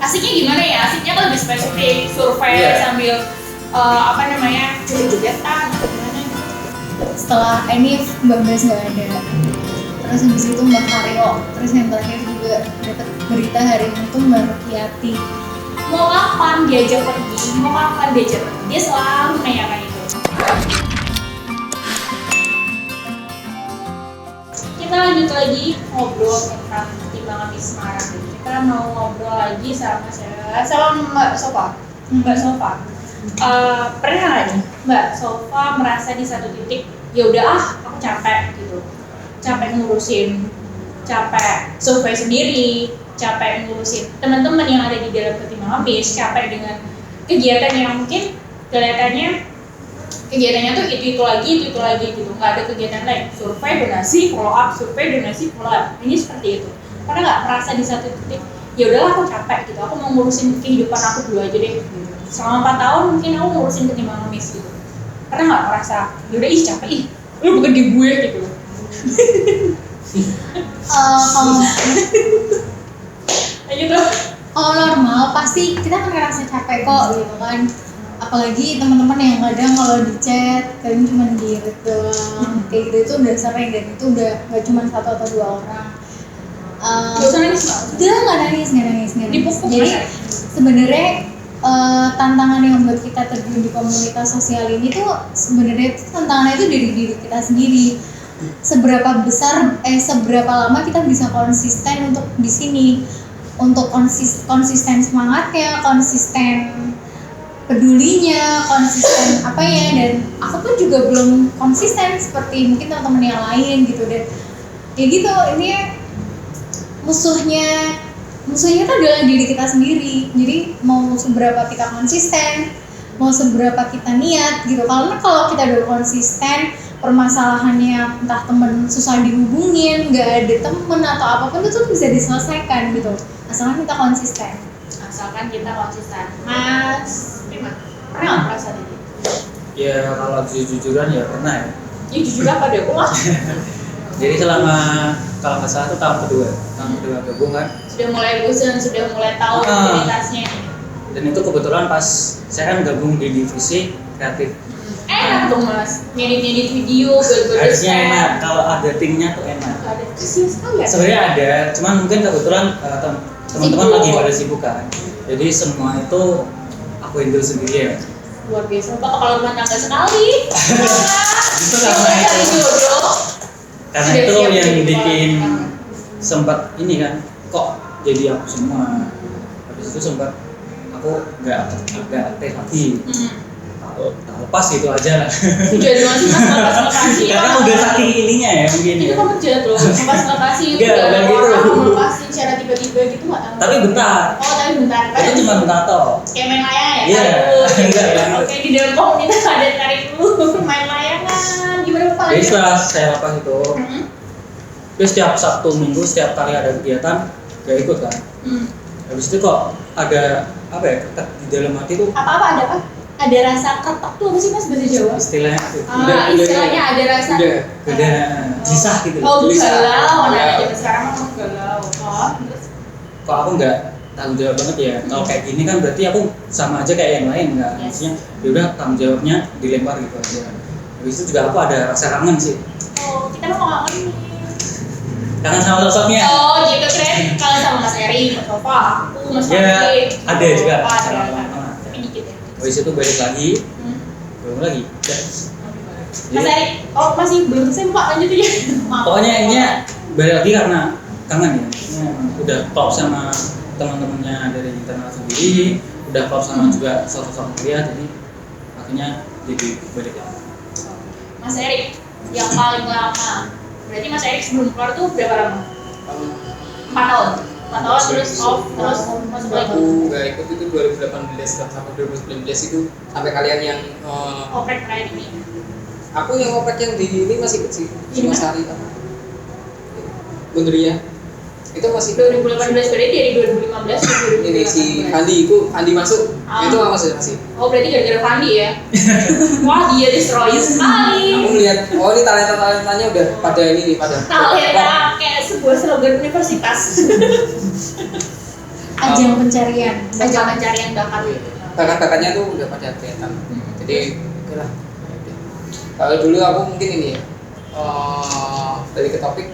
Asiknya gimana ya? Asiknya kan lebih spesifik, survei sambil joget-jogetan atau gimana gitu. Setelah Enif, Mbak Bas nggak ada. Terus habis itu Mbak Karyo. Terus yang terakhir juga dapat berita hari itu Mbak Rukiati. Mau kapan diajak pergi? Mau kapan diajak pergi? Dia selalu menanyakan itu. Kita lanjut lagi ngobrol tentang pertimbangan di Semarang. Kita mau ngobrol lagi sama Mbak Sofa. Mbak Sofa, pernah nggak nih Mbak Sofa merasa di satu titik ya udah aku capek gitu, capek ngurusin, capek survei sendiri, capek ngurusin teman-teman yang ada di dalam pertimbangan bis, capek dengan kegiatan yang mungkin kelihatannya kegiatannya tuh itu lagi gitu, nggak ada kegiatan lain, survei donasi follow up, survei donasi follow up, ini seperti itu. Pernah nggak merasa di satu titik ya udahlah aku capek gitu, aku mau ngurusin kehidupan aku dulu aja deh gitu. Selama 4 tahun mungkin aku ngurusin pertimbangan bis gitu. Pernah nggak merasa yaudah capek lu bukan di gue gitu. Kalau normal pasti kita kan ngerasa capek kok gitu kan. Apalagi teman-teman yang kadang kalau di chat kalian cuma diem doang kayak gitu, itu udah sering dan itu udah nggak cuma 1 atau 2 orang. Udah nggak nangis. Jadi sebenarnya tantangan yang membuat kita terjun di komunitas sosial ini tuh sebenarnya tantangannya itu dari diri kita sendiri. Seberapa lama kita bisa konsisten untuk di sini, untuk konsisten semangatnya, konsisten pedulinya, konsisten dan aku pun juga belum konsisten seperti mungkin teman-teman yang lain gitu, dan ya gitu, ini musuhnya itu adalah diri kita sendiri. Jadi mau seberapa kita konsisten, mau seberapa kita niat gitu, karena kalau kita udah konsisten, permasalahannya entah temen susah dihubungin, nggak ada temen atau apapun itu bisa diselesaikan gitu, asalkan kita konsisten. Mas Prima, pernah nggak merasa gitu? Ya kalau jujur-jujuran ya pernah ya. Ya jujur apa deh, Jadi selama kalau nggak salah itu tahun kedua gabung kan. Sudah mulai bosan, sudah mulai tahu aktivitasnya. Dan itu kebetulan pas saya kan gabung di divisi kreatif. Enak dong mas, ngedit video, buat harusnya enak, kalau ada timnya tuh enak. Ada kasihan sekali ya? Sebenarnya ada, cuman mungkin kebetulan teman-teman lagi pada sibuk kan. Jadi semua itu aku handle sendiri ya. Luar biasa, Pak, kalau rumah tangga sekali. Itu karena itu. Karena itu yang bikin sempat ini kan, kok jadi aku semua. Habis itu sempat aku nggak aktif lagi. Lepas gitu aja lah. Jadi masih lepas-lepasin. Karena udah saking ininya ya mungkin. Itu kamu jahat loh, lepas-lepasin. Enggak gitu. Lepasin secara tiba-tiba gitu nggak tahu. Tapi bentar. Oh tapi bentar. Itu cuma bentar toh. Kayak main layangan ya? Iya. Oke, di dalam komunitas ada tarik dulu main layangan. Gimana Pak? Jadi setelah saya lepas itu, terus setiap Sabtu Minggu setiap kali ada kegiatan gak ikut kan. Habis itu kok ada apa ya, ketek di dalam hati tuh. Apa ada apa? Ada rasa ketok tuh apa sih mas bahasa Jawa? Istilahnya itu. Istilahnya ada rasa. Udah disah gitu. Oh galau, nah zaman sekarang mah galau. Kok aku nggak tanggung jawab banget ya? Kalau kayak gini kan berarti aku sama aja kayak yang lain nggak? Maksudnya yaudah tanggung jawabnya dilempar gitu aja. Habis itu juga aku ada rasa kangen sih. Oh kita mau kangen nih. Kangen sama sosoknya. Oh gitu keren. Kangen sama Mas Eri, Mas Sofa, aku, Mas Fadli. Ada juga. Tapi dikit ya. Habis itu balik lagi, belum lagi. Mas Eri, masih belum selesai Pak, lanjut aja. Pokoknya ini balik lagi karena kangen ya. Udah klop sama teman-temannya dari internal sendiri, udah klop sama juga sosok kuliah, jadi akhirnya jadi balik lagi. Mas Eri, yang paling lama, berarti Mas Eri sebelum keluar tuh berapa lama? 4 tahun. 4 tahun terus masuk lagi. Aku nggak ikut itu 2018 sampai 2019 itu sampai kalian yang oprek kayak ini. Aku yang oprek yang di ini masih kecil, cuma sehari apa? Bundria. Itu masih 2018 berarti dari 2015 ke 2018. Ini si Andi masuk. Itu masih. Oh berarti gara-gara Fandi ya? Wah dia destroyer sekali. Aku melihat, ini talenta-talentanya udah pada ini nih pada. Talenta kayak sebuah slogan universitas. ajang pencarian. ajang pencarian bakat itu. bakat-bakatnya tuh udah pada kelihatan. Jadi oke lah. Kalau dulu aku mungkin ini ya, balik ke topik,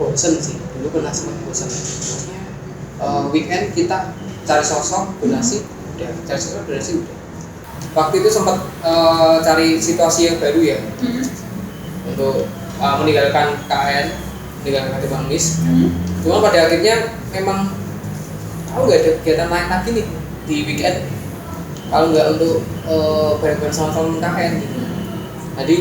bosen sih. Dulu pernah sempat bosen. Maksudnya weekend kita cari sosok donasi, udah cari sosok donasi udah. Waktu itu sempat cari situasi yang baru ya, untuk meninggalkan KN, meninggalkan Katimbang Unis. Cuma pada akhirnya memang aku nggak ada kegiatan lain lagi nih di weekend kalau nggak untuk bareng-bareng sama teman KN gitu. Jadi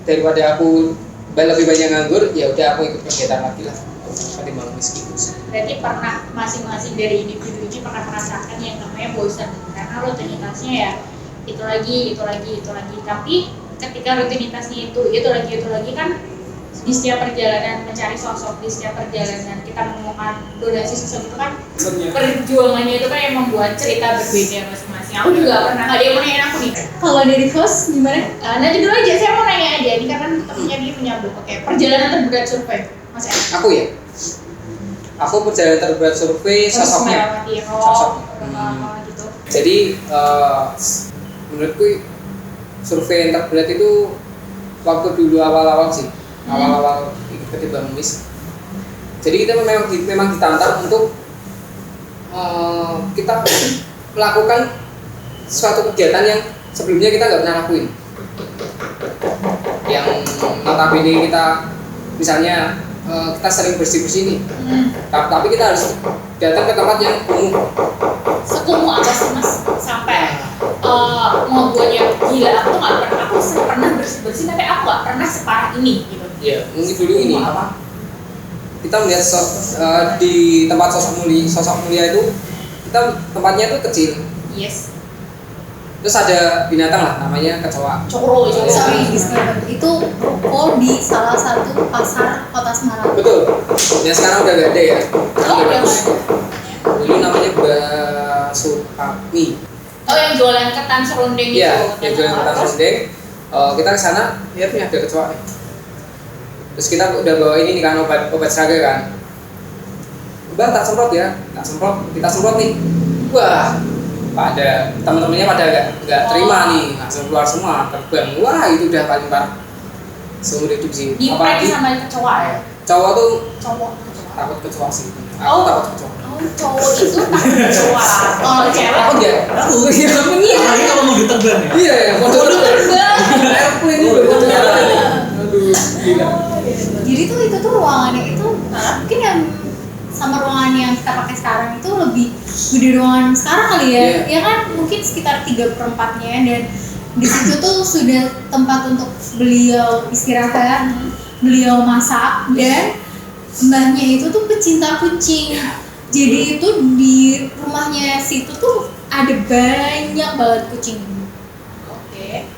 daripada aku lebih banyak nganggur, ya udah aku ikut kegiatan lagi lah Katimbang Unis gitu. Berarti pernah masing-masing dari individu ini pernah merasakan yang namanya bosan karena rutinitasnya ya itu lagi. Tapi ketika rutinitasnya itu lagi kan di setiap perjalanan mencari sosok, di setiap perjalanan kita menemukan donasi sosok itu kan perjuangannya itu kan yang membuat cerita berbeda masing-masing. Aku juga pernah, ada yang mau nanya aku nih. Kalau dari host gimana? Nanti dulu aja, saya mau nanya aja ini karena temennya dia menyambung. Oke, perjalanan terberat survei, Mas Ed. Aku ya, aku perjalanan terberat survei sosoknya. Sosok. Gitu. Jadi menurutku survei yang terberat itu waktu dulu awal-awal sih, awal-awal ikut Katimbang Unis. Jadi kita memang ditantang untuk kita melakukan suatu kegiatan yang sebelumnya kita nggak pernah lakuin. Yang notabene kita misalnya kita sering bersih-bersih nih, tapi kita harus datang ke tempat yang kumuh. Sekumuh apa sih Mas? Sampai mau buat yang gila, aku tuh nggak pernah, aku pernah bersih-bersih tapi aku nggak pernah separah ini gitu. Iya, mungkin dulu ini apa? Kita melihat di tempat sosok mulia itu, kita tempatnya itu kecil. Yes. Terus ada binatang lah, namanya kecoa. Coro. Sorry, disclaimer. Itu ruko di salah satu pasar Kota Semarang. Betul. Ya sekarang udah gak ada ya. Oh, udah bagus. ada. Dulu namanya Basukami. Oh, yang jualan ketan serundeng itu. Iya, yang jualan ketan serundeng. Kita ke sana, lihat nih ada kecoa. Terus kita udah bawa ini kan obat serangga kan. Mbak tak semprot ya, kita semprot nih. Wah, pada teman-temannya pada nggak terima nih, langsung keluar semua, terbang. Wah, itu udah paling parah seumur hidup sih. Di prank sama kecoa ya. Cowok tuh Cowok. takut kecoa sih. Oh. Takut kecoa. Oh, cowok itu takut kecoa. Kalau cewek Aku enggak. Aku iya. Apalagi kalau mau diterbang ya. Iya, udah terbang. airplane itu betul. Aduh, gila. Jadi itu tuh ruangannya itu mungkin yang sama ruangan yang kita pakai sekarang itu lebih gede ruangan sekarang kali ya. Yeah. Ya kan mungkin sekitar 3/4-nya dan di situ tuh sudah tempat untuk beliau istirahat, beliau masak dan mbahnya itu tuh pecinta kucing. Jadi itu di rumahnya situ tuh ada banyak banget kucing. Oke.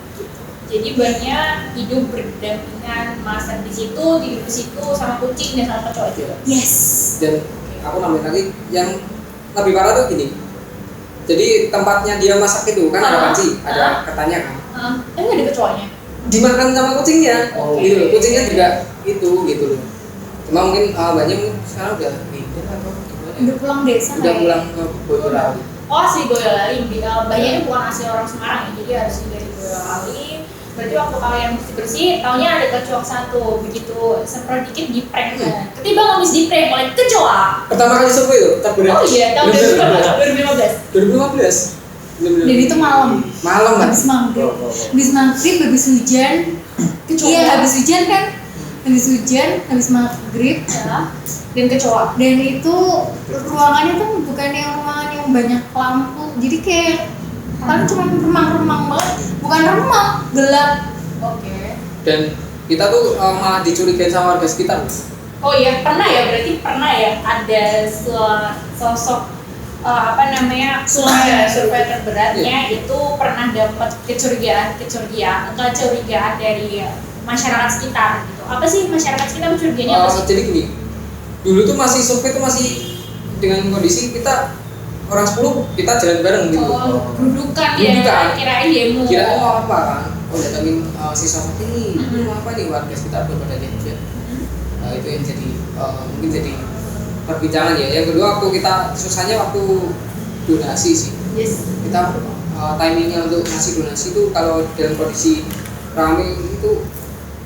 Jadi banyak hidup berdampingan, masak di situ, tidur di situ sama kucing dan sama kecoa juga. Yes. Dan aku nambahin lagi yang lebih parah tuh gini. Jadi tempatnya dia masak itu kan ada panci, ada katanya kan. Emang ada kecoanya? Dimakan sama kucingnya. Oh. Gitu loh. Kucingnya juga itu gitu loh. Cuma mungkin banyak sekarang udah pindah atau gimana ya? Udah pulang desa Udah kayak. pulang ke Boyolali. Oh, asli Boyolali. Banyak bukan asli orang Semarang ya, jadi harus dari Boyolali. Berarti waktu kalian bersih, taunya ada kecoa satu, begitu semprot dikit di prank kan. Ketimbang habis di prank oleh kecoa. Pertama kali survei itu terberat. Oh iya, tahun 2015. 2015. Dan itu malam. Malam kan? Habis maghrib, habis hujan. Kecoa. Iya, habis hujan kan? Habis hujan, habis maghrib. Ya. Dan kecoa. Dan itu ruangannya tuh bukan yang ruangan yang banyak lampu, jadi kayak paling cuma remang-remang banget, bukan remang, gelap. Oke. Dan kita tuh malah dicurigain sama warga sekitar. Oh iya, pernah ya, berarti pernah ya ada sosok survei terberatnya itu pernah dapat kecurigaan dari masyarakat sekitar gitu. Apa sih masyarakat sekitar mencurigainya apa sih? Jadi gini, dulu tuh masih survei tuh masih dengan kondisi kita orang 10 kita jalan bareng gitu. Oh, gerudukan ya, kirain demo. Kirain mau apa kan? Oh datangin si sosok ini, mau apa nih warga sekitar belum pada lihat juga. Itu yang jadi mungkin jadi perbincangan ya. Yang kedua waktu kita susahnya waktu donasi sih. Yes. Kita timingnya untuk ngasih donasi itu kalau dalam kondisi rame itu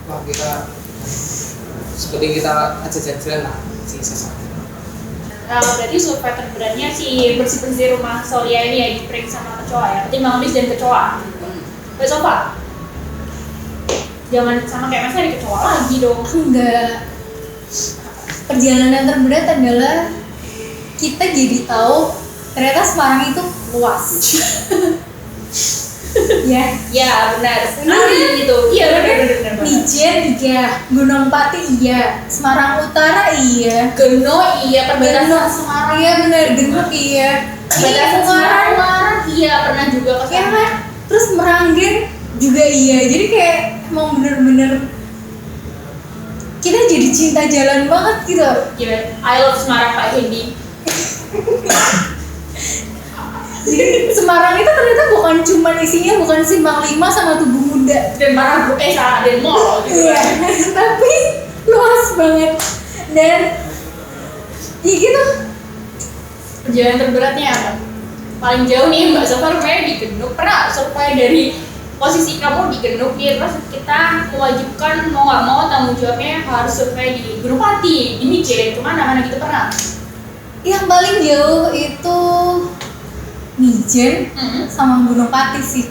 wah kita seperti kita aja jalan lah sih sesuatu. Berarti survei terberatnya si bersih-bersih rumah Solia ini ya di prank sama kecoa ya, ketimbang bis dan kecoa. Mbak Sofa, jangan sama kayak Mas di kecoa lagi dong. Enggak. Perjalanan terberat adalah kita jadi tahu ternyata Semarang itu luas. Ya. Ya benar. Asli gitu. Iya benar. Mijen iya, Gunung Pati iya, Semarang Utara iya, Geno iya, perbatasan Semarang. Iya benar, Genuk iya, Perbatasan Semarang iya pernah juga ke ya sana. kan? Terus Meranggen juga iya. Jadi kayak emang bener-bener kita jadi cinta jalan banget gitu. Gila, I love Semarang Pak Hendi. Jadi Semarang itu ternyata bukan cuma isinya bukan Simpang 5 sama Tugu Muda. Dan marah salah dan mall gitu Iya, kan. tapi luas banget. Dan ya gitu. Perjalanan terberatnya apa? Paling jauh nih Mbak Sofa rumahnya di Genuk. Pernah survei dari posisi kamu di Genuk nih, terus kita mewajibkan mau nggak mau tanggung jawabnya harus survei di Gunung Pati, di Mijen, kemana gitu pernah? Yang paling jauh itu Mijen sama Gunung Pati sih.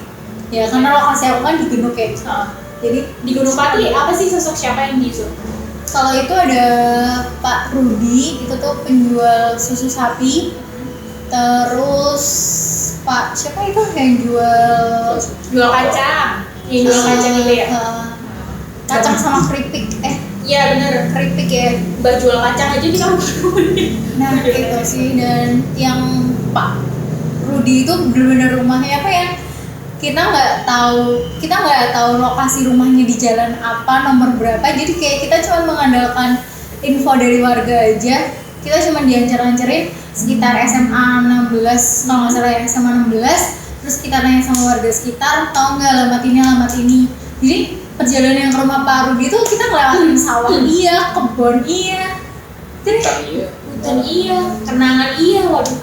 Ya karena lokasi aku kan di Genuk ya. Jadi Di Gunung Pati apa sih sosok siapa yang disurvei? kalau itu ada Pak Rudi, itu tuh penjual susu sapi. Terus Pak siapa itu yang Jual kacang, yang jual kacang itu ya? Kacang sama keripik. Iya bener, Keripik ya. Mbak jual kacang aja di kampung. Nah itu sih. Dan yang Pak Rudi itu benar-benar rumahnya apa ya? Kita nggak tahu lokasi rumahnya di jalan apa, nomor berapa. Jadi kayak kita cuma mengandalkan info dari warga aja. Kita cuma diancar-ancarin sekitar SMA 16, kalau nggak salah ya SMA 16. Terus kita nanya sama warga sekitar, tahu nggak alamat ini. Jadi perjalanan yang ke rumah Pak Rudi itu kita ngelewatin sawah iya, kebun iya. Jadi Hutan iya, kenangan iya, waduh.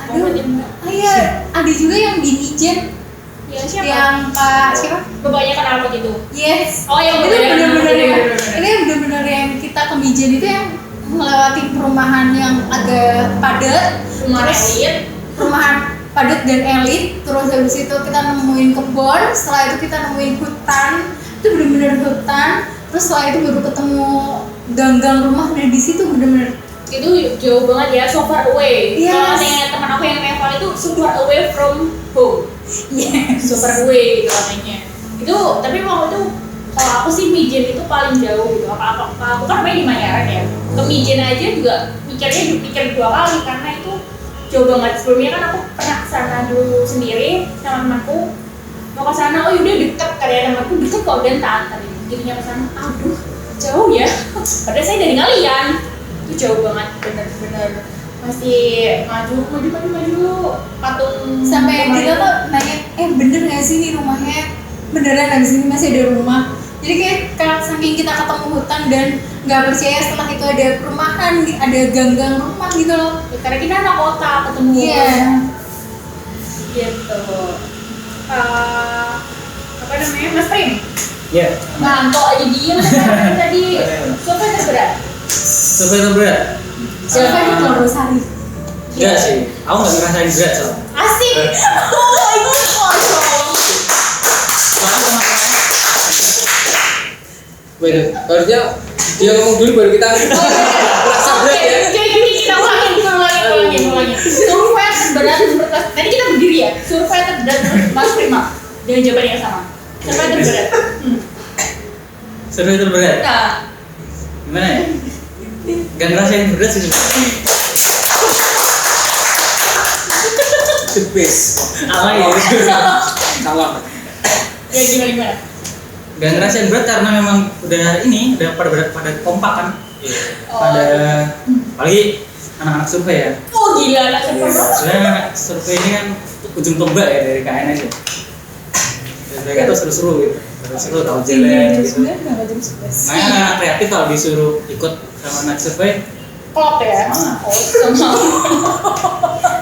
iya, ada juga yang di Mijen. Ya siapa? Yang Pak siapa? Kebanyakan apa gitu? Yes. Oh yang Itu benar-benar yang bener-bener. ini benar-benar yang kita ke Mijen itu yang melewati perumahan yang agak padat, Rumah terus elit. perumahan padat dan elit. Terus habis itu kita nemuin kebun, setelah itu kita nemuin hutan. Itu benar-benar hutan. Terus setelah itu baru ketemu gang-gang rumah. Nah di situ benar-benar Itu jauh banget ya, so far away. Yes. Kalau katanya teman aku yang travel itu so far away from home. yes. So far away gitu katanya. Itu tapi waktu itu kalau aku sih Mijen itu paling jauh gitu. Aku kan namanya di Mayaran ya. Ke Mijen aja juga mikir 2 kali karena itu jauh banget. Sebelumnya kan aku pernah kesana dulu sendiri sama temanku. Mau ke sana, oh yaudah deket karya temanku deket kok dan tak antar. Jadinya ke sana, aduh jauh ya. Padahal saya dari Ngalian. Itu jauh banget, bener-bener masih maju patung Sampai kita tuh nanya, bener nggak sih ini rumahnya? Beneran abis ini masih ada rumah. Jadi kayak saking kita ketemu hutan dan nggak percaya setelah itu ada perumahan, ada gang-gang rumah gitu loh. karena kita anak kota ketemu. Iya. Gitu. Apa namanya, Mas Prim? Iya. Ngantuk aja diem tadi. Siapa yang terberat? Survei terberat? Siapa di Telurusari? Enggak sih, aku nggak ngerasain berat soalnya. Asik. Oh itu kosong. Soalnya kemarin Waduh, harusnya dia ngomong dulu baru kita merasa berat ya. Jadi kita ulangin. Survei terberat menurut tadi kita berdiri ya. Survei terberat menurut Mas Prima dengan jawaban yang sama. Survei terberat. survei terberat. Nah, Gimana ya? Gak ngerasain berat sih. The best. Apa ya? Salam. ya gimana? Gak ngerasain berat karena memang udah pada kompak kan. Pada apalagi anak-anak survei ya. Oh gila, anak survei. Sebenarnya survei ini kan ujung tombak ya dari KN aja. Dan mereka tuh seru-seru gitu. Seru tahu jalan gitu. Makanya anak kreatif kalau disuruh ikut sama anak survei klop ya. Semangat. Oh semangat.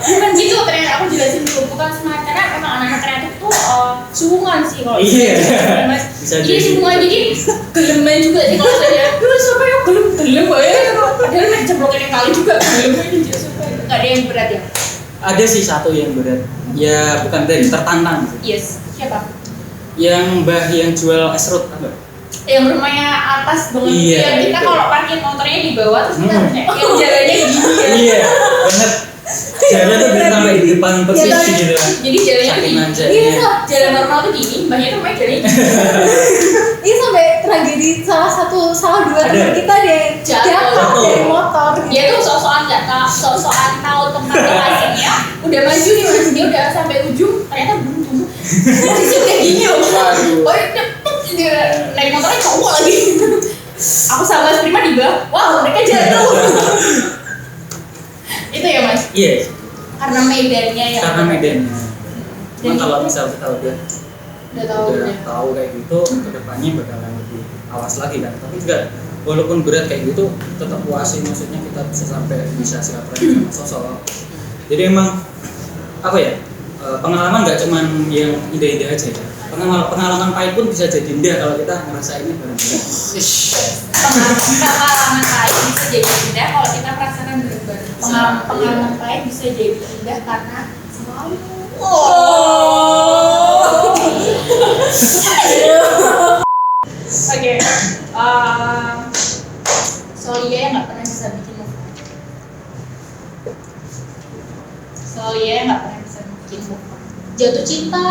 Bukan gitu ternyata aku jelasin dulu, bukan semangat karena memang anak-anak kreatif tuh sungguhan sih kalau Iya. Mas. Bisa Jadi jadi. sungguhan jadi gelemen juga sih kalau saya. Dulu siapa yang gelem ya? Padahal main jeblokin yang kali juga gelem ini juga suka. Enggak ada yang berat ya. Ada sih satu yang berat. Ya bukan dari tertantang. Yes. Siapa? Yang mbah yang jual esrut apa? Yang rumahnya atas banget. Iya, Yang kita itu. kalau parkir motornya di bawah terus kita harus naik. Yang jalannya gini ya. Iya, bener. Jalan tuh bisa sampai di depan persis Iya, gitu kan. Jadi jalannya Saking gini. manjanya. Iya, Sob. Jalan normal tuh gini, mbahnya tuh main jalannya gini. Ini sampai tragedi salah dua Ada. teman kita deh jatuh dari motor. Dia tuh sok-sokan nggak tahu, sok-sokan tahu tempat lokasinya. Udah maju nih mas, dia udah sampai ujung, ternyata buntu. Posisi udah gini loh. Waduh. Oh cepet dia naik motornya cowok lagi. Aku sama Mas Prima di bawah, wow mereka jatuh. Itu ya mas, Iya, karena medannya ya. karena medannya. Cuma Dan kalau itu- misal kita Udah tahu udah ya. tahu kayak gitu, kedepannya bakalan lebih awas lagi kan. Tapi juga walaupun berat kayak gitu, tetap puas sih, maksudnya kita bisa silaturahmi sama sosok. Jadi emang apa ya, pengalaman nggak cuman yang indah-indah aja ya. Pengalaman pahit pun bisa jadi indah kalau kita ngerasainnya bareng-bareng. Pengalaman pahit bisa jadi indah kalau kita merasakan bareng-bareng. Pengalaman pahit bisa jadi indah karena selalu. Oke, Solia yang nggak pernah bisa bikin move on. Solia yang nggak pernah bisa bikin move on. Jatuh cinta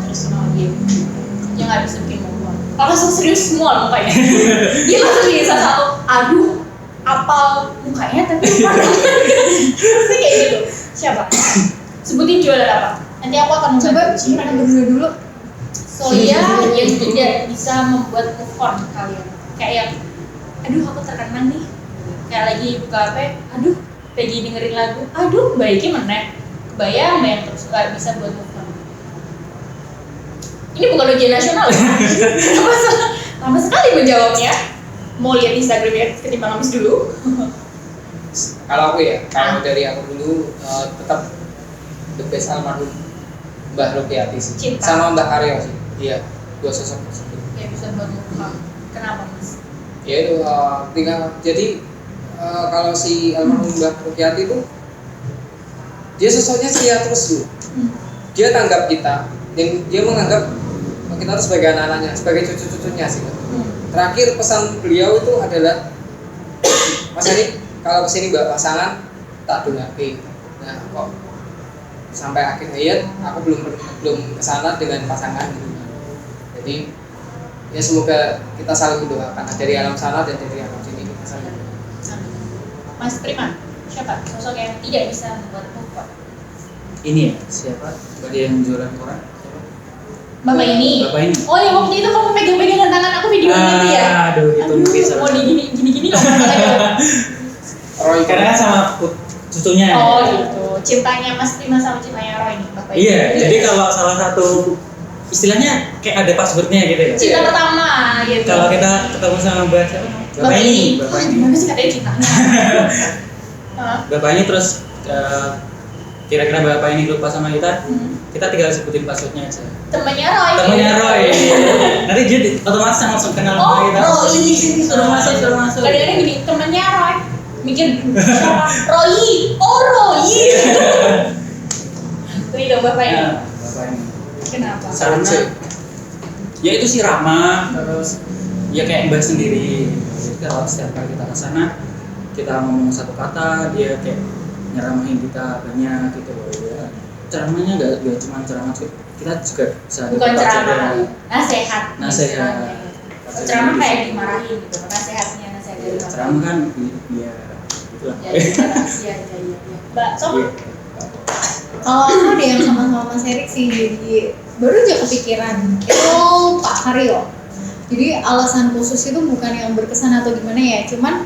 terus sama dia, yang nggak bisa bikin move on. Kalau serius semua loh mukanya. Dia langsung jadi salah satu, aduh, apal mukanya tapi lupa namanya. Pasti kayak gitu. Siapa? Sebutin jualan apa? Nanti aku akan Coba membantu. mereka berdua dulu. Soya yang tidak bisa membuat move on kalian. Kayak yang, aduh aku terkenang nih. Kayak lagi buka HP, aduh lagi dengerin lagu, aduh baiknya meneh. Bayang yang terus gak bisa buat move on. Ini bukan ujian nasional ya? Lama sekali menjawabnya. Mau lihat Instagram ya, ketimbang habis dulu. Kalau aku ya, kalau dari aku dulu tetap the best almarhum Mbah Rupiati sih. Cinta. Sama Mbah Aryo sih. Iya, dua sosok tersebut. Yang bisa buat move on. Kenapa mas? Ya itu tinggal jadi kalau si almarhum Mbah Rupiati itu dia sosoknya setia terus dulu. Dia tanggap kita dan dia menganggap kita itu sebagai anak-anaknya, sebagai cucu-cucunya sih. Terakhir pesan beliau itu adalah Mas Adi, kalau kesini bawa pasangan tak dungake. Nah kok sampai akhir hayat aku belum kesana dengan pasangan gitu. Jadi ya semoga kita saling mendoakan dari alam sana dan dari alam sini kita saling mendoakan. Mas Prima, siapa sosok yang tidak bisa membuat move on? Ini ya, siapa? Mbak yang jualan koran? Siapa? Bapak ini. Bapak ini. Oh yang waktu itu kamu pegang-pegangan tangan aku video gitu ya? Aduh, itu mungkin salah mau satu. gini-gini nggak apa-apa. Roy Karena kan sama cucunya. Oh gitu, cintanya Mas Prima sama cintanya Roy nih Bapak ini. Iya, jadi kalau salah satu istilahnya kayak ada passwordnya gitu ya. Cinta pertama gitu. Kalau kita ketemu sama Mbak siapa? Bapak ini, Bapak Oh, ini. gimana sih katanya cintanya? Hah? Bapak ini terus kira-kira Bapak ini lupa sama kita, kita tinggal sebutin passwordnya aja. Temennya Roy. Temennya Roy. Nanti dia otomatis langsung kenal sama Oh, kita. Roy. Suruh masuk, suruh masuk. Kadang-kadang gini, temennya Roy. Mikir siapa? Roy. Oh Roy. Tuh itu Bapak ini. Nah, Bapak ini. Kenapa? Karena ya itu sih ramah, terus ya kayak Mbak sendiri. Jadi kalau setiap kali kita ke sana, kita ngomong satu kata, dia kayak nyeramahin kita banyak gitu loh ya. Ceramahnya nggak cuma ceramah, kita juga bisa Bukan dapat ceramah, pelajaran. nasihat. Nasihat. Ceramah kayak dimarahin gitu, nasihatnya nasihat dari Bapak. Ceramah kan ya itulah. Ya, iya. Mbak, Sob, Iya. Kalau aku ada yang sama-sama Mas Erik sih, jadi baru aja kepikiran itu Pak Haryo. Jadi alasan khusus itu bukan yang berkesan atau gimana ya, cuman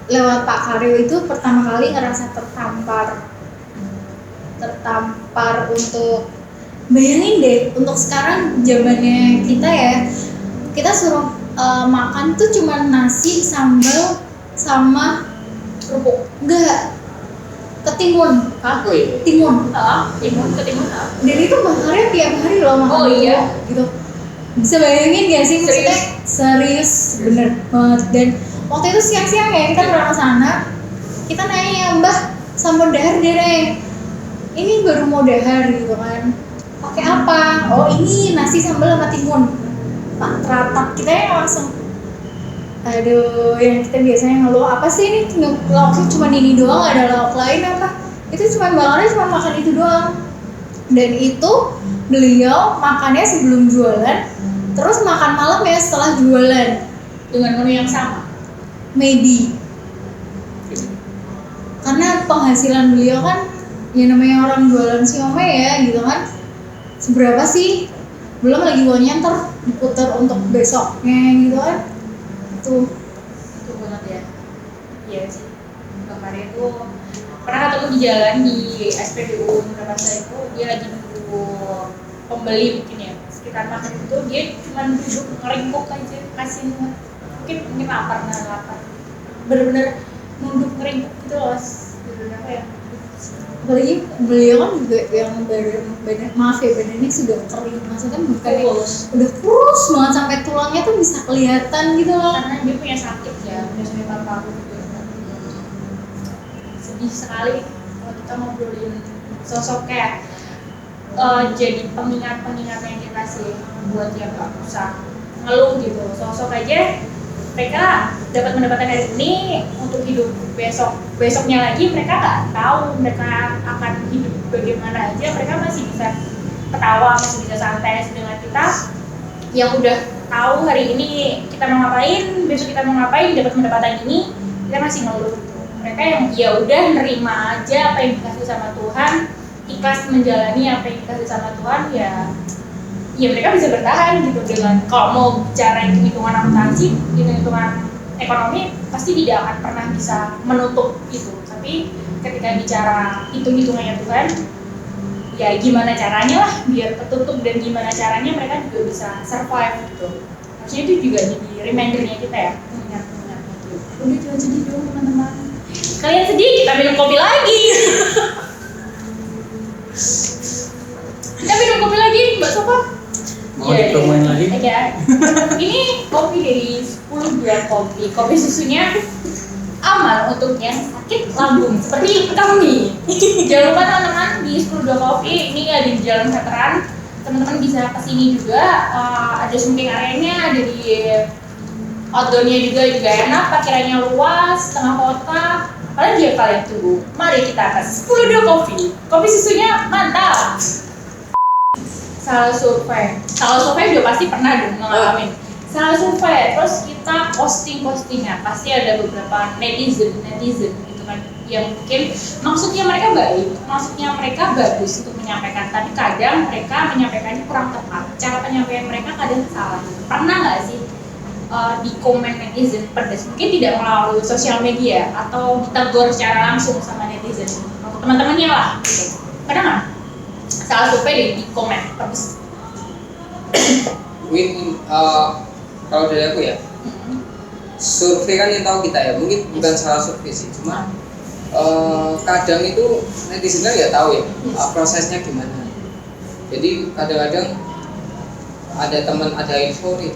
lewat Pak Haryo itu pertama kali ngerasa tertampar untuk bayangin deh, untuk sekarang zamannya kita ya, kita suruh makan tuh cuma nasi, sambal, sama kerupuk. Enggak, ketimun, Oh iya. timun. Timun ke timun Dan itu bakarnya tiap hari loh makan. Oh, iya. Gitu. Bisa bayangin gak sih maksudnya? Serius, bener banget. Dan waktu itu siang-siang ya kita berangkat sana, kita nanya, Mbah sambal dahar deh, ini baru mau dahar gitu kan, pakai apa? Oh ini nasi sambal sama timun. Pak teratap kita yang langsung, aduh, yang kita biasanya ngeluh apa sih ini lauknya cuma ini doang, gak ada lauk lain apa? Itu cuma bakarnya cuma makan itu doang. Dan itu beliau makannya sebelum jualan, terus makan malam ya setelah jualan. dengan menu yang sama. Maybe karena penghasilan beliau kan ya namanya orang jualan siomay ya gitu kan, seberapa sih, belum lagi uangnya ntar diputar untuk besoknya gitu kan. Itu banget ya. Iya sih. Bang Maria itu pernah ketemu di jalan di SPBU Murabasa itu, dia lagi nunggu pembeli mungkin ya, sekitar makan itu dia cuma duduk ngeringkuk aja, kasih mungkin lapar, bener-bener nunduk ngeringkuk gitu loh, bener-bener apa ya. Apalagi beliau kan juga yang badan maaf ya, badannya sudah kering, maksudnya bukan yang Kurus. udah kurus banget sampai tulangnya tuh bisa kelihatan gitu loh. Karena dia punya sakit ya, punya sakit paru-paru juga. Sedih sekali kalau kita ngobrolin sosok kayak jadi pengingat yang kita sih buat yang gak usah ngeluh gitu. Sosok aja mereka dapat mendapatkan hari ini untuk hidup besoknya lagi mereka nggak tahu mereka akan hidup bagaimana aja, mereka masih bisa ketawa, masih bisa santai dengan kita yang udah tahu hari ini kita mau ngapain, besok kita mau ngapain, dapat pendapatan ini, kita masih ngeluh gitu. Mereka yang ya udah nerima aja apa yang dikasih sama Tuhan, ikhlas menjalani apa yang dikasih sama Tuhan, ya mereka bisa bertahan gitu. Dengan kalau mau bicara hitung-hitungan akuntansi, hitung-hitungan ekonomi pasti tidak akan pernah bisa menutup itu. Tapi ketika bicara hitung-hitungannya Tuhan, ya gimana caranya lah biar ketutup, dan gimana caranya mereka juga bisa survive gitu. Maksudnya itu juga jadi remindernya kita ya, mengingat-ingat gitu. Udah jangan sedih dong teman-teman. Kalian sedih, kita minum kopi lagi. Kita minum kopi lagi, Mbak Sofa. Mau dipromoin lagi? Ya. Ini kopi dari 10 gram kopi susunya aman untuk yang sakit lambung seperti kami. Jangan lupa teman-teman, di 10 gram kopi ini ada di Jalan Veteran, teman-teman bisa kesini juga. Ada smoking areanya, ada di outdoornya juga enak, parkirannya luas, tengah kota. Kalian tunggu, mari kita ke 10 gram kopi susunya mantap. Salah survei udah pasti pernah dong ngalamin. Salah survei, terus kita postingan, pasti ada beberapa netizen gitu kan, yang mungkin maksudnya mereka baik, maksudnya mereka bagus untuk menyampaikan, tapi kadang mereka menyampaikannya kurang tepat, cara penyampaian mereka kadang salah. Pernah nggak sih di komen netizen pedas, mungkin tidak melalui sosial media atau ditegur secara langsung sama netizen atau teman-temannya lah gitu. Pernah nggak salah survei di komen pedas? Mungkin kalau dari aku ya, survei kan yang tahu kita ya, mungkin bukan salah survei sih, cuma kadang itu netizen kan nggak tahu ya prosesnya gimana. Jadi kadang-kadang ada info nih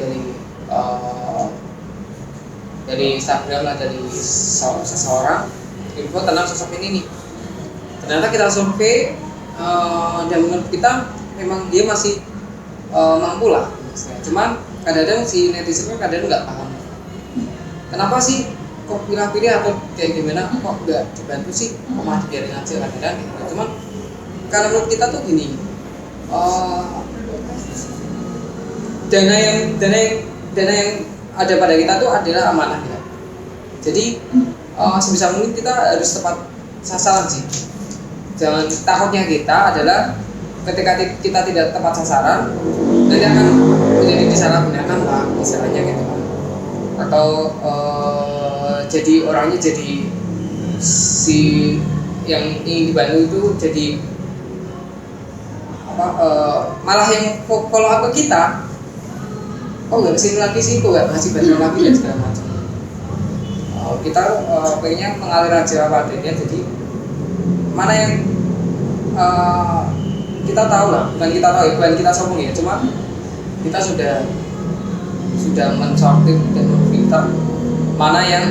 dari Instagram lah, dari seseorang, info tentang sosok ini nih. Ternyata kita survei dan menurut kita memang dia masih mampu lah. Cuman kadang-kadang si netizen kan kadang nggak paham. Kenapa sih kok pilih-pilih atau kayak gimana, kok nggak dibantu sih, kok malah dibiarin aja kadang-kadang gitu. Cuman karena menurut kita tuh gini, dana yang ada pada kita tuh adalah amanah ya. Jadi sebisa mungkin kita harus tepat sasaran sih. Jangan, takutnya kita adalah ketika kita tidak tepat sasaran nanti akan menjadi disalahgunakan lah istilahnya gitu kan, atau jadi orangnya jadi si yang ingin dibantu itu jadi malah yang follow up ke kita, kok nggak kesini lagi sih, kok nggak ngasih bantuan lagi dan segala macam. kita pengennya mengalir aja apa adanya, jadi mana yang kita tahu lah, bukan kita sombong ya, cuma kita sudah mensortir dan memfilter mana yang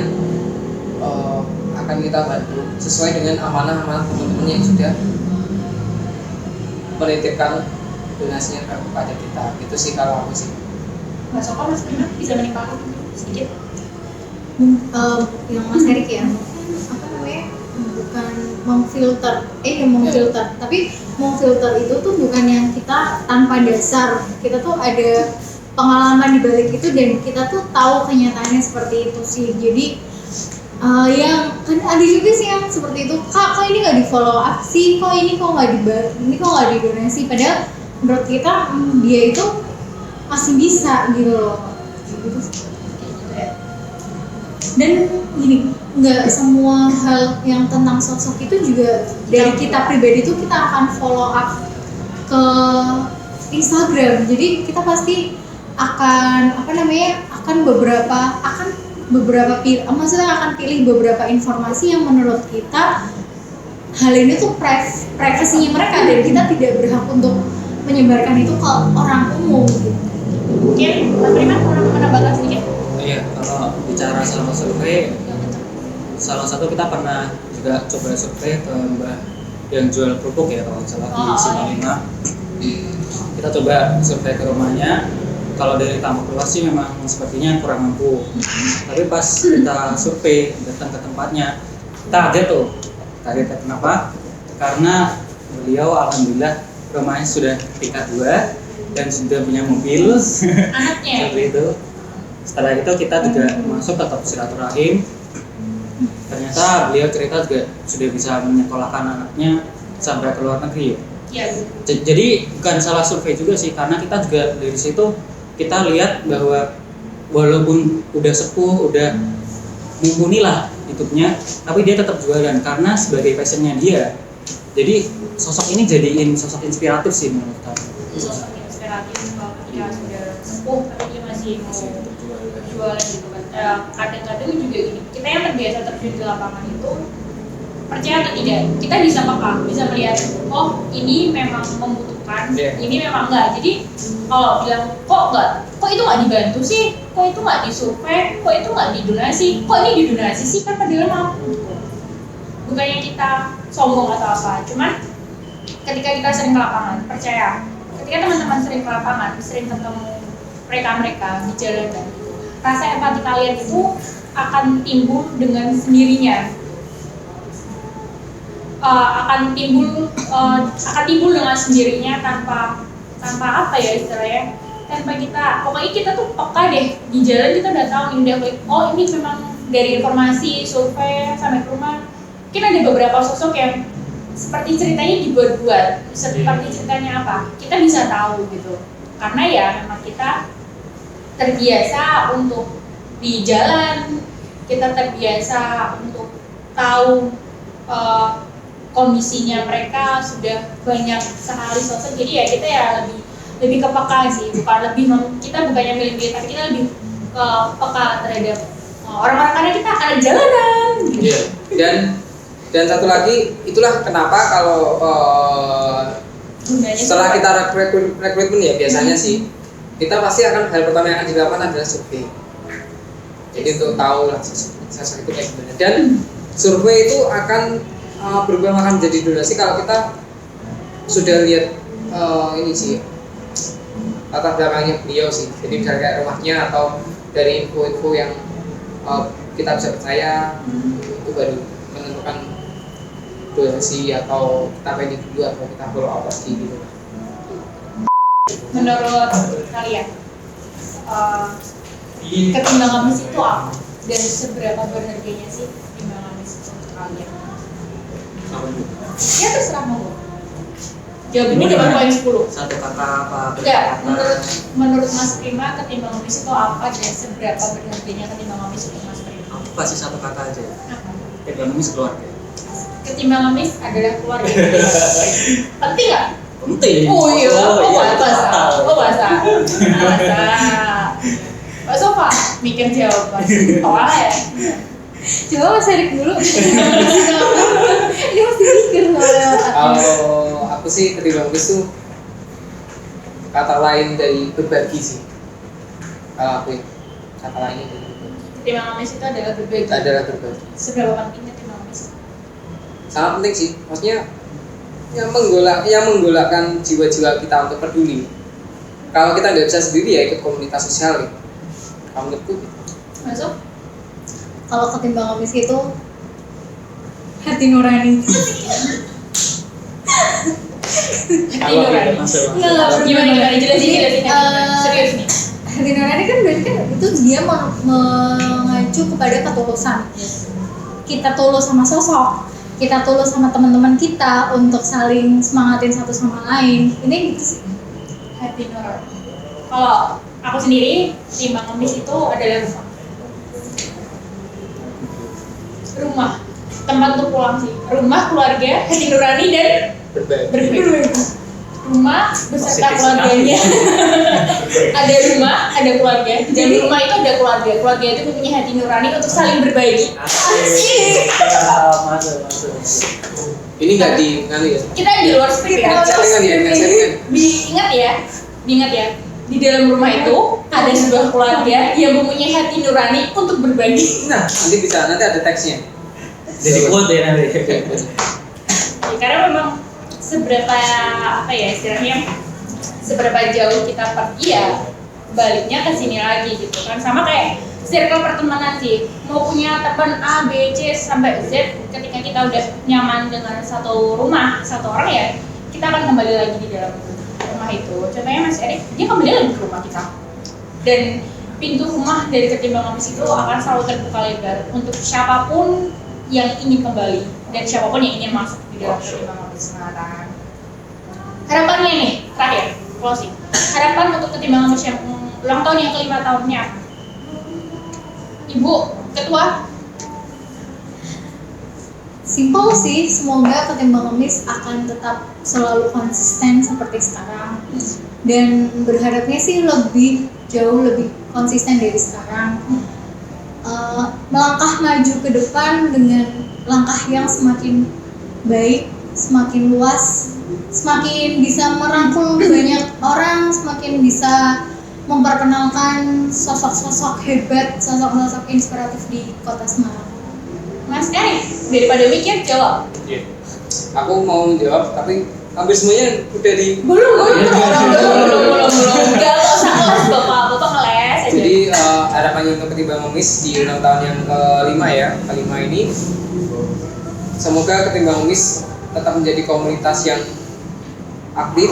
akan kita bantu sesuai dengan amanah-amanah teman-teman yang sudah menitipkan donasinya kepada kita. Itu sih kalau aku sih. Mas Soko, Mas Prima bisa menimpalkan sedikit? Yang Mas Erik ya, apa namanya, bukan memfilter, tapi memfilter itu tuh bukan yang kita tanpa dasar, kita tuh ada pengalaman di balik itu dan kita tuh tahu kenyataannya seperti itu sih. Jadi yang kan ada juga sih yang seperti itu, kok ini nggak di follow up sih, kok ini kok nggak didonasi, padahal menurut kita dia itu masih bisa gitu loh. Dan gini, nggak semua hal yang tentang sosok itu juga dari kita pribadi itu kita akan follow up ke Instagram. Jadi kita pasti akan maksudnya akan pilih beberapa informasi yang menurut kita hal ini tuh privasinya mereka dan kita tidak berhak untuk menyebarkan itu ke orang umum gitu. Mungkin Mas Prima mau menambahkan sedikit? Iya, kalau bicara sama survei, salah satu kita pernah juga coba survei ke Mbak yang jual kerupuk ya, kalau nggak salah di Simpang 5. Kita coba survei ke rumahnya. Kalau dari tampak luas sih memang sepertinya kurang mampu. Tapi pas kita survei datang ke tempatnya, kita kaget tuh. Kaget kenapa? Karena beliau alhamdulillah rumahnya sudah tingkat 2 dan sudah punya mobil. Anaknya? Seperti itu. Setelah itu kita juga masuk tetap silaturahim. Ternyata beliau cerita juga sudah bisa menyekolahkan anaknya sampai ke luar negeri. Iya. Jadi bukan salah survei juga sih, karena kita juga dari situ kita lihat bahwa walaupun udah sepuh, udah mumpuni lah hidupnya, tapi dia tetap jualan karena sebagai passionnya dia. Jadi sosok ini jadiin sosok inspiratif sih menurut aku. Sosok inspiratif kalau ketika sudah sepuh tapi dia masih mau jualan gitu kan. Kadang-kadang juga gini, kita yang terbiasa terjun di lapangan itu, percaya atau tidak, kita bisa peka, bisa melihat, oh ini memang membutuhkan, ini memang enggak. Jadi kalau bilang kok itu nggak dibantu sih, kok itu nggak disurvei, kok itu nggak didonasi, kok ini didonasi sih, kan padahal mampu. Bukannya kita sombong atau apa, cuman ketika kita sering ke lapangan, percaya, ketika teman-teman sering ke lapangan, sering ketemu mereka di jalanan, rasa empati kalian itu akan timbul dengan sendirinya. Akan timbul dengan sendirinya tanpa apa ya istilahnya, tanpa kita, pokoknya kita tuh peka deh di jalan, kita udah tahu nih, udah oh ini memang dari informasi survei sampai ke rumah. Mungkin ada beberapa sosok yang seperti ceritanya dibuat-buat, seperti ceritanya apa, kita bisa tahu gitu, karena ya memang kita terbiasa untuk di jalan, kita terbiasa untuk tahu kondisinya mereka, sudah banyak sekali sosok, jadi ya kita ya lebih kepeka sih, kita bukannya milih-milih, tapi kita lebih peka terhadap orang-orang karena kita akan jalanan. Iya. Dan satu lagi, itulah kenapa kalau setelah kita rekrutmen ya biasanya sih kita pasti akan hal pertama yang akan dilakukan adalah survei. Jadi untuk tahu lah sosok itu kayak gimana. Dan survei itu akan berubah akan menjadi donasi kalau kita sudah lihat ini sih latar belakangnya beliau sih. Jadi misalnya kayak rumahnya atau dari info-info yang kita bisa percaya, itu baru menentukan donasi atau kita pending dulu atau kita follow up lagi gitu. Menurut kalian ketimbangan emas itu apa dan seberapa berharganya sih ketimbangan emas itu untuk kalian? Ya terserah mau. Jawabannya dapat poin 10. Satu kata apa? Enggak, menurut Mas Prima ketimbangan emas itu apa dan seberapa berharganya ketimbangan emas untuk Mas Prima? Aku kasih satu kata aja. Apa? Ketimbangan emas keluarga. Ketimbangan emas adalah keluarga. Penting nggak? Penting. Oh iya, bahasa. bahasa. Pak Sofa mikir jawaban. Soalnya ya. Coba Mas Erik dulu. Ini masih mikir soalnya otaknya. Kalau aku sih ketimbang itu kata lain dari berbagi sih. Kalau aku ya, kata lainnya dari berbagi. Ketimbang ngemis itu adalah berbagi. Adalah berbagi. Seberapa penting ketimbang ngemis? Sangat penting sih. Maksudnya yang menggolakkan jiwa-jiwa kita untuk peduli. Kalau kita nggak bisa sendiri ya ikut komunitas sosial gitu. Kalau menurutku gitu. Masuk? Kalau ketimbang ngemis itu hati nurani. Hati nurani. Masuk. Nggak, Gimana jelasin serius nih. Hati nurani kan berarti kan itu dia mengacu kepada ketulusan. Kita tulus sama sosok, kita tulus sama teman-teman kita untuk saling semangatin satu sama lain. Ini gitu sih. Hati nurani. Kalau aku sendiri, ketimbang ngemis itu adalah rumah, tempat untuk pulang sih. Rumah, keluarga, hati nurani dan berbagi. Rumah beserta keluarganya. Ada rumah, ada keluarga. Dan rumah itu ada keluarga. Keluarga itu punya hati nurani untuk saling berbagi. Asik. Masuk. Ini nggak di nganu ya? Kita di luar script ya. Salingan ya, nggak salingan. Diingat ya. Di dalam rumah itu ada sebuah keluarga yang mempunyai hati nurani untuk berbagi. Nah, nanti ada teksnya. Jadi quote ya nanti. Ya, karena memang seberapa istilahnya seberapa jauh kita pergi ya baliknya ke sini lagi gitu kan, sama kayak circle pertemanan sih. Mau punya teman A, B, C sampai Z, ketika kita udah nyaman dengan satu rumah, satu orang ya kita akan kembali lagi di dalam rumah itu. Contohnya Mas Erik, dia kembali lagi ke rumah kita. Dan pintu rumah dari ketimbang ngemis itu akan selalu terbuka lebar untuk siapapun yang ingin kembali dan siapapun yang ingin masuk di dalam ketimbang ngemis sekarang. Harapannya nih, terakhir, closing. Harapan untuk ketimbang ngemis yang ulang tahun yang ke-5 tahunnya. Ibu Ketua. Simpel sih, semoga ketimbang ngemis akan tetap selalu konsisten seperti sekarang. Dan berharapnya sih jauh lebih konsisten dari sekarang. Melangkah maju ke depan dengan langkah yang semakin baik, semakin luas, semakin bisa merangkul banyak orang, semakin bisa memperkenalkan sosok-sosok hebat, sosok-sosok inspiratif di kota Semarang. Mas Erik, daripada mikir jawab. Iya. Aku mau menjawab, tapi hampir semuanya udah di. Belum. Enggak usah kelas bapak ngeles aja. Jadi harapannya untuk ketimbang ngemis di ulang tahun yang kelima ini, semoga ketimbang ngemis tetap menjadi komunitas yang aktif,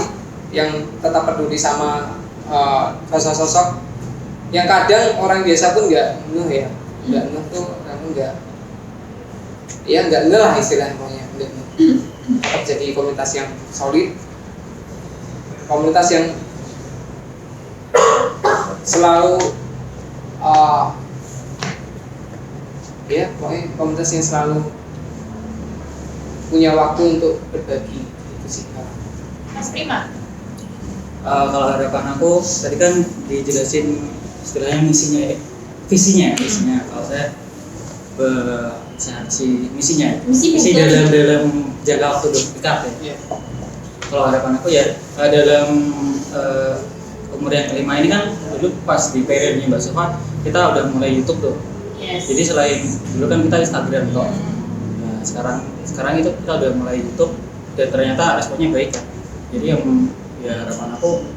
yang tetap peduli sama sosok-sosok yang kadang orang biasa pun nggak ngeh tuh, kamu nggak ngeh lah istilahnya, tetap jadi komunitas yang solid, komunitas yang selalu pokoknya komunitas yang selalu punya waktu untuk berbagi, itu sih. Mas Prima. Kalau harapan aku tadi kan dijelasin istilahnya visinya. Kalau saya misinya. Misi dalam jangka waktu dekat ya. Yeah. Kalau harapan aku ya dalam umur yang ke-5 ini kan dulu pas di periodenya Mbak Sofa kita udah mulai YouTube tuh. Yes. Jadi selain dulu kan kita Instagram kok. Nah, sekarang itu kita udah mulai YouTube dan ternyata responnya baik kan. Jadi yang harapan aku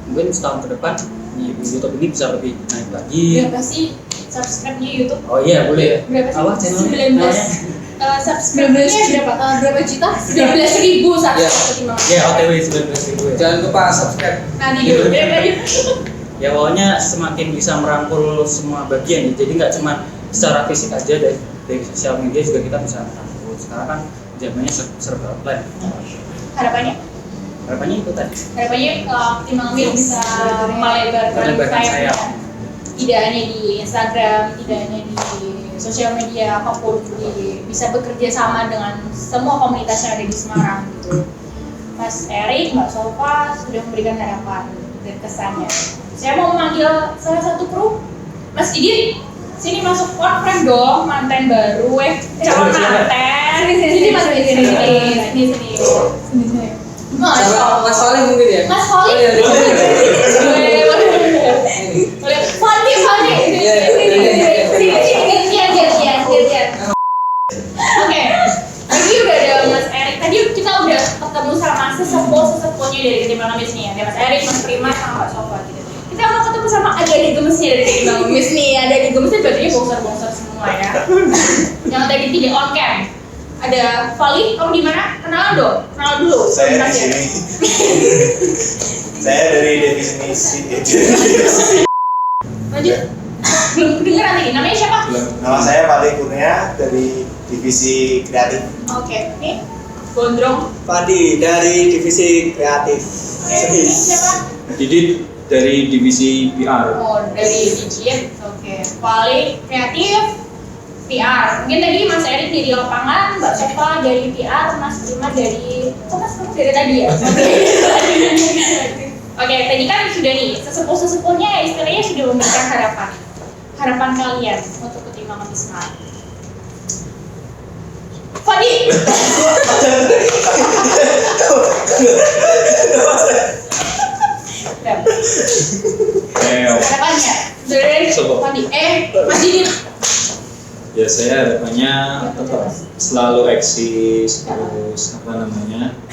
mungkin setahun ke depan YouTube ini bisa lebih naik lagi. Berapa sih subscribe-nya YouTube? Oh iya boleh ya. Berapa sih? Apa channelnya? 19 subscribe-nya berapa juta? 19.000 subscribe ketimbang. Ya OTW 19.000 ya. Jangan lupa subscribe. Nanti dulu berapa? Ya pokoknya semakin bisa merangkul semua bagian ya. Jadi nggak cuma secara fisik aja dari sosial media juga kita bisa merangkul. Sekarang kan zamannya serba online. Harapannya itu tadi. Harapannya ketimbang bisa melebarkan sayapnya. Tidak hanya di Instagram, tidak hanya di sosial media apapun, bisa bekerja sama dengan semua komunitas yang ada di Semarang gitu. Mas Erik, Mbak Sofa sudah memberikan harapan dan kesannya. Saya mau memanggil salah satu kru, Mas Didit. sini masuk konframe dong, manten baru, calon manten. Sini masuk sini. Mas Fali mungkin ya? Mas Holly. Fali. Oke. Tadi udah ada Mas Erik. Tadi kita udah ketemu sama sesepuhnya dari Ketimbang Ngemis nih. Ada Mas Erik, Mas Prima, sama Mbak Sofa gitu. Kita mau ketemu sama adik-adik gemesnya dari Ketimbang Ngemis nih. Adik-adik gemesnya berarti bongsor-bongsor semua ya. Yang tadi tidak on cam. Ada Fali, kamu di mana? Kenalan dong. Kenalan dulu. Saya di sini. Saya dari definisi. Lanjut. Belum kedengeran nih. Namanya siapa? Nama saya Fali Kurnia dari divisi kreatif. Oke. Nih. Gondrong. Padi dari divisi kreatif. Ini siapa? Didit dari divisi PR. Oh, dari Digit. Oke. Fali kreatif. PR. Mungkin tadi Mas Erik dari lapangan, Mbak Sofa dari PR, Mas Prima dari Mas kamu dari tadi ya? Oke, tadi kan sudah nih, sesepuh-sesepuhnya istilahnya sudah memberikan harapan kalian untuk Ketimbang Ngemis. Fadi! Harapannya dari Fadi. Mas Didit. Ya saya harapannya tetap selalu eksis, terus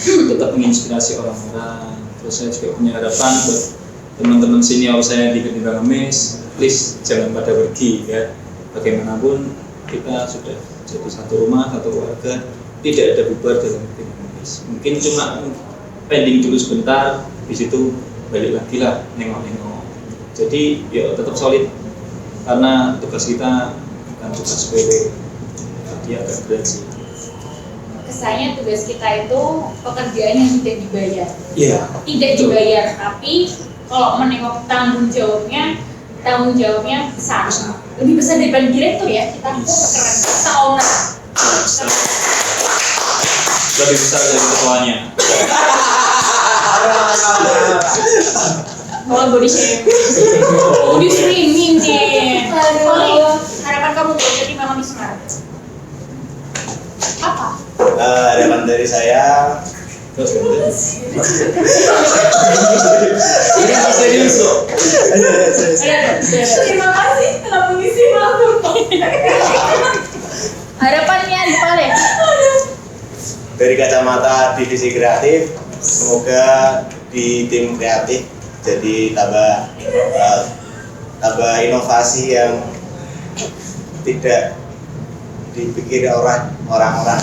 tetap menginspirasi orang-orang. Terus saya juga punya harapan buat teman-teman senior saya di Ketimbang Ngemis, please jangan pada pergi ya. Bagaimanapun kita sudah jadi satu rumah, satu keluarga, tidak ada bubar dalam Ketimbang Ngemis. Mungkin cuma pending dulu sebentar, di situ balik lagi lah nengok-nengok. Jadi ya tetap solid karena tugas kita tugas sepele, dia agak berat sih. Kesannya tugas kita itu pekerjaan yang tidak dibayar. Iya. Tidak dibayar, tapi kalau menengok tanggung jawabnya besar. Lebih besar daripada direktur ya. Kita keren, kita owner. Lebih besar dari ketuanya. Kalau body shaming nih. Aduh. Harapan kamu buat Ketimbang Ngemis apa? Harapan dari saya. Ini serius loh. Terima kasih telah mengisi waktu. Harapannya Fali. Dari kacamata divisi kreatif, semoga di tim kreatif jadi tambah inovasi yang tidak dipikir orang-orang.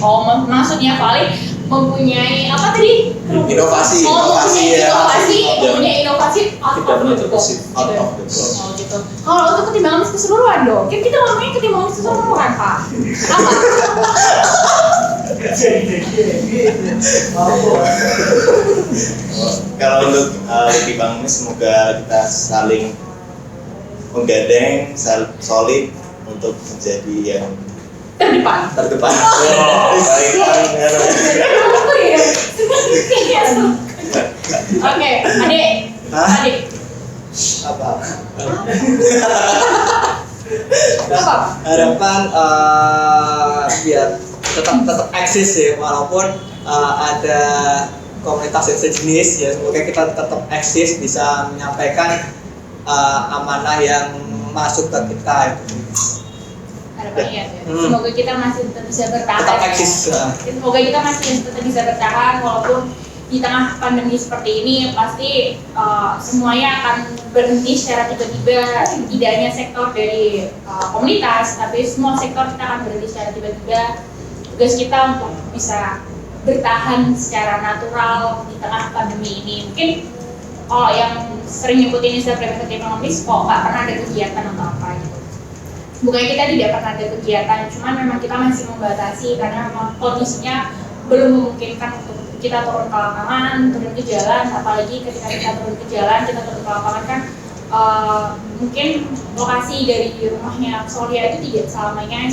Oh, maksudnya Fali mempunyai apa tadi? Inovasi, mempunyai inovasi out of the box. Out of the box. Oh gitu. Kalau untuk Ketimbang Ngemis keseluruhan dong, kan kita ngomongin Ketimbang Ngemis keseluruhan Pak. Apa? Kalau untuk Ketimbang Ngemis, semoga kita saling menggandeng, solid untuk menjadi yang Terdepan. Oke, adik. Apa? Apa? Harapan biar tetap eksis ya, walaupun ada komunitas yang sejenis ya, semoga kita tetap eksis, bisa menyampaikan amanah yang masuk ke kita itu. Harapannya semoga kita masih tetap bisa bertahan. Tetap eksis. Semoga kita masih tetap bisa bertahan walaupun di tengah pandemi seperti ini pasti semuanya akan berhenti secara tiba-tiba. Tidak hanya sektor dari komunitas, tapi semua sektor kita akan berhenti secara tiba-tiba. Tugas kita untuk bisa bertahan secara natural di tengah pandemi ini. Mungkin kalau yang sering ngikutin Instagram Ketimbang Ngemis kok nggak pernah ada kegiatan atau apa gitu. Bukannya kita tidak pernah ada kegiatan, cuman memang kita masih membatasi karena memang kondisinya belum memungkinkan untuk kita turun ke lapangan, turun ke jalan. Apalagi ketika kita turun ke jalan, kita turun ke lapangan kan mungkin lokasi dari rumahnya Solia itu tidak selamanya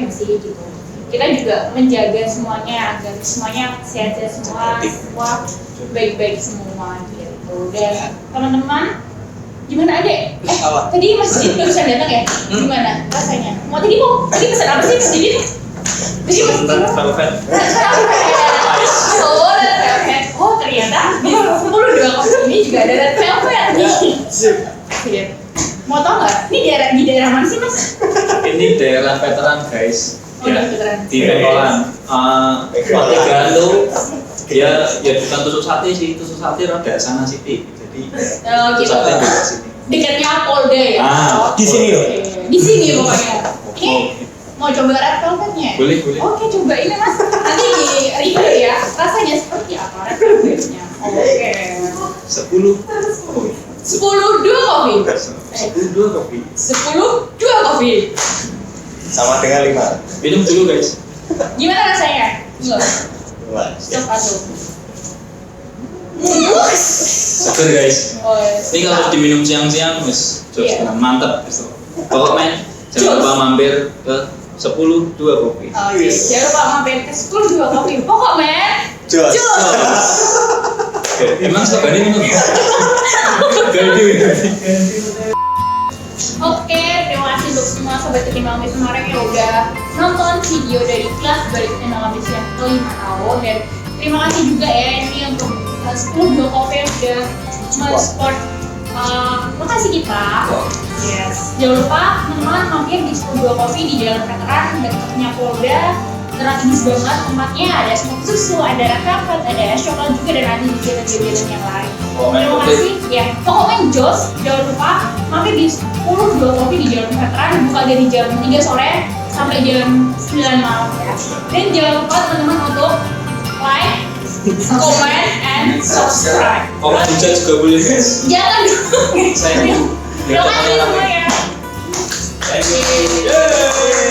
bersih gitu. Kita juga menjaga semuanya agar semuanya sehat-sehat semua baik-baik semua gitu. Dan teman-teman Gimana adek? Apa? Tadi Mas Didit barusan datang ya? Gimana rasanya? Tadi pesan apa sih Mas Didit? Tadi Mas Red velvet. Oh, red velvet. Oh, ternyata di 10 kopi ini juga ada red velvet nih. Sip. Sip. Mau tau nggak? Ini di daerah mana sih Mas? Ini daerah veteran guys. Oh, di veteran. Di Pentolan. Pategan tuh dia ya bukan tusuk sate sih, tusuk sate rada sana siti. Jadi Oh, tusuk gitu. sate di sini. Dekatnya Polda ya? Ah, di sini loh. Oke. Di sini pokoknya. Ini mau coba red velvetnya? Boleh, boleh. Oke, coba ini Mas. Nanti di review ya. Rasanya seperti apa red velvetnya? Oke. 10. 10 dua kopi. 10 kopi. 10 dua kopi. Sama dengan 5. Minum dulu guys. Gimana rasanya? Enggak. Wah, Coba tuh. Seger guys. Oh, Ini kalau diminum siang-siang mas, Iya. mantap gitu. Pokoknya jangan lupa mampir ke 10 2 kopi. Oke, jangan lupa mampir ke 10 dua kopi. Pokoknya Jos. Emang slogan ini minum? Ganti. Oke, terima kasih untuk semua sobat ketimbang bis kemarin yang udah nonton video dari kelas balik ketimbang bis yang ke-5 tahun, dan terima kasih juga ya ini untuk 10 dua kopi yang udah men-support lokasi kita. Yes. Jangan lupa teman-teman mampir di 10 dua kopi di Jalan Veteran dekatnya Polda. Strategis banget tempatnya, ada smoke susu, ada rakapat, ada coklat juga, dan nanti juga jajanan yang lain. Terima kasih ya. Pokoknya jos, jangan lupa mampir di 10 dua kopi di Jalan Veteran, buka dari jam 3 sore sampai jam 9 malam ya. Dan jangan lupa teman-teman untuk like, comment, and subscribe. Komen hujat juga boleh guys. Jangan dong. Saya Terima kasih semuanya. Thank you.